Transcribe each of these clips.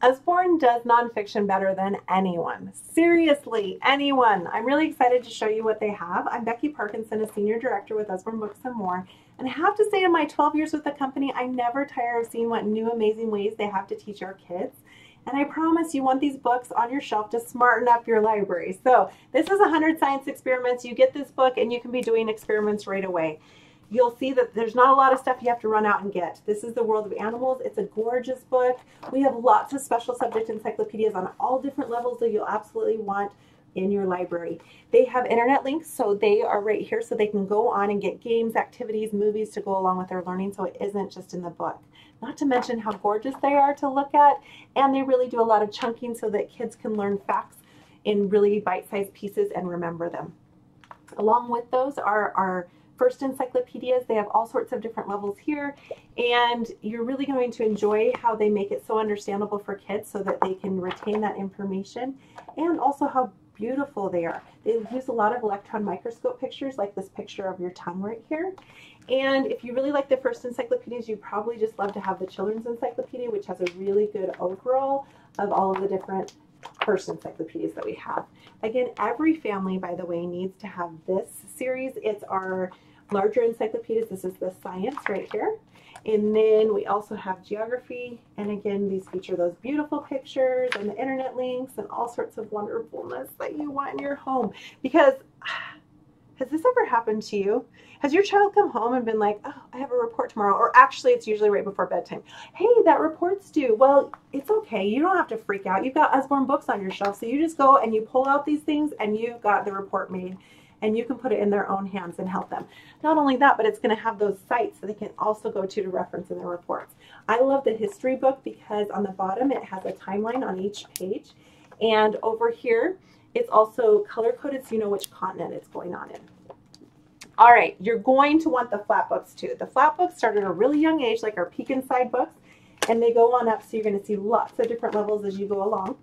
Usborne does nonfiction better than anyone. Seriously, anyone. I'm really excited to show you what they have. I'm Becky Parkinson, a senior director with Usborne Books and More. And I have to say, in my 12 years with the company, I never tire of seeing what new amazing ways they have to teach our kids. And I promise you want these books on your shelf to smarten up your library. So this is 100 science experiments. You get this book and you can be doing experiments right away. You'll see that there's not a lot of stuff you have to run out and get. This is the world of animals. It's a gorgeous book. We have lots of special subject encyclopedias on all different levels that you'll absolutely want in your library. They have internet links, so they are right here so they can go on and get games, activities, movies to go along with their learning, so it isn't just in the book. Not to mention how gorgeous they are to look at, and they really do a lot of chunking so that kids can learn facts in really bite-sized pieces and remember them. Along with those are our first encyclopedias. They have all sorts of different levels here, and you're really going to enjoy how they make it so understandable for kids so that they can retain that information, and also how beautiful they are. They use a lot of electron microscope pictures, like this picture of your tongue right here. And if you really like the first encyclopedias, you probably just love to have the children's encyclopedia, which has a really good overall of all of the different first encyclopedias that we have. Again, every family, by the way, needs to have this series. It's our larger encyclopedias. This is the science right here. And then we also have geography. And again, these feature those beautiful pictures and the internet links and all sorts of wonderfulness that you want in your home. Because has this ever happened to you? Has your child come home and been like, oh, I have a report tomorrow? Or actually, it's usually right before bedtime. Hey, that report's due. Well, it's okay. You don't have to freak out. You've got Usborne books on your shelf. So you just go and you pull out these things and you've got the report made. And you can put it in their own hands and help them. Not only that, but it's going to have those sites that they can also go to reference in their reports. I love the history book because on the bottom it has a timeline on each page. And over here, it's also color-coded so you know which continent it's going on in. All right, you're going to want the flat books too. The flat books start at a really young age, like our Peek Inside books, and they go on up, so you're going to see lots of different levels as you go along.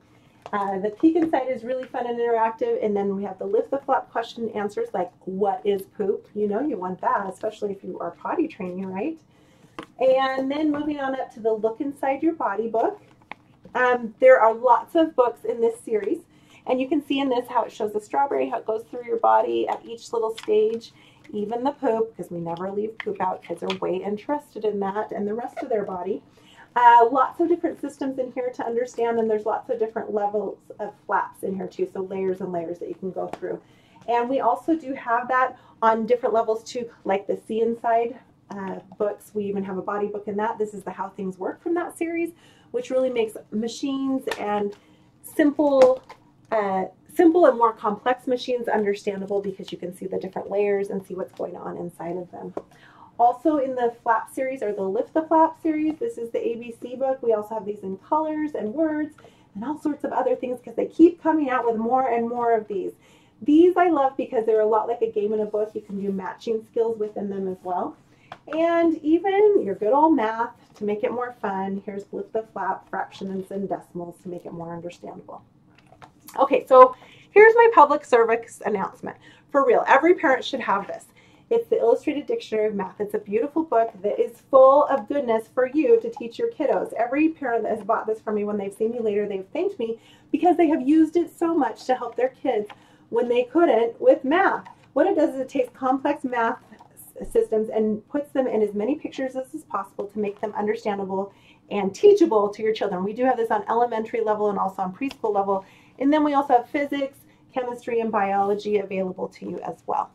The Peek Inside is really fun and interactive, and then we have the Lift the Flap question and answers, like what is poop? You know you want that, especially if you are potty training, right? And then moving on up to the Look Inside Your Body book. There are lots of books in this series, and you can see in this how it shows the strawberry, how it goes through your body at each little stage, even the poop, because we never leave poop out. Kids are way interested in that and the rest of their body. Lots of different systems in here to understand, and there's lots of different levels of flaps in here too, so layers and layers that you can go through. And we also do have that on different levels too, like the See Inside books. We even have a body book in that. This is the How Things Work from that series, which really makes machines and simple and more complex machines understandable because you can see the different layers and see what's going on inside of them. Also in the flap series or the Lift the Flap series, this is the ABC book. We also have these in colors and words and all sorts of other things because they keep coming out with more and more of these. These I love because they're a lot like a game in a book. You can do matching skills within them as well. And even your good old math to make it more fun. Here's Lift the Flap, fractions and decimals to make it more understandable. Okay, so here's my public service announcement. For real, every parent should have this. It's the Illustrated Dictionary of Math. It's a beautiful book that is full of goodness for you to teach your kiddos. Every parent that has bought this from me, when they've seen me later, they've thanked me because they have used it so much to help their kids when they couldn't with math. What it does is it takes complex math systems and puts them in as many pictures as possible to make them understandable and teachable to your children. We do have this on elementary level and also on preschool level. And then we also have physics, chemistry, and biology available to you as well.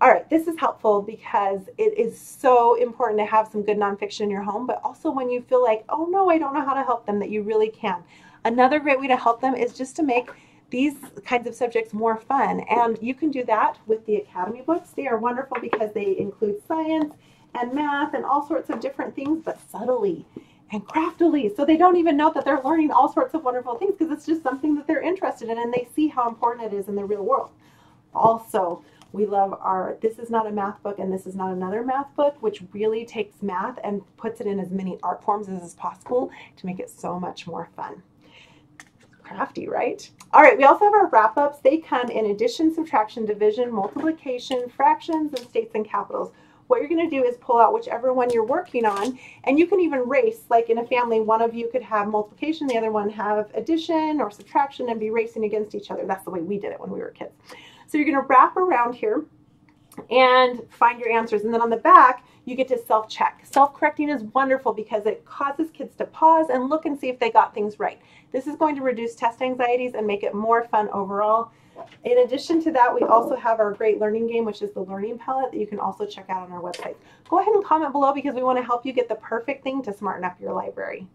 All right, this is helpful because it is so important to have some good nonfiction in your home, but also when you feel like, oh no, I don't know how to help them, that you really can. Another great way to help them is just to make these kinds of subjects more fun. And you can do that with the Academy books. They are wonderful because they include science and math and all sorts of different things, but subtly and craftily. So they don't even know that they're learning all sorts of wonderful things because it's just something that they're interested in and they see how important it is in the real world. Also, we love our This Is Not a Math Book and This Is Not Another Math Book, which really takes math and puts it in as many art forms as possible to make it so much more fun. Crafty, right? All right, we also have our wrap-ups. They come in addition, subtraction, division, multiplication, fractions, and states and capitals. what you're going to do is pull out whichever one you're working on, and you can even race. Like in a family, one of you could have multiplication, the other one have addition or subtraction, and be racing against each other. That's the way we did it when we were kids. So you're going to wrap around here and find your answers, and then on the back you get to self-check. Self-correcting is wonderful because it causes kids to pause and look and see if they got things right. This is going to reduce test anxieties and make it more fun overall. In addition to that, we also have our great learning game, which is the learning palette that you can also check out on our website. Go ahead and comment below because we want to help you get the perfect thing to smarten up your library.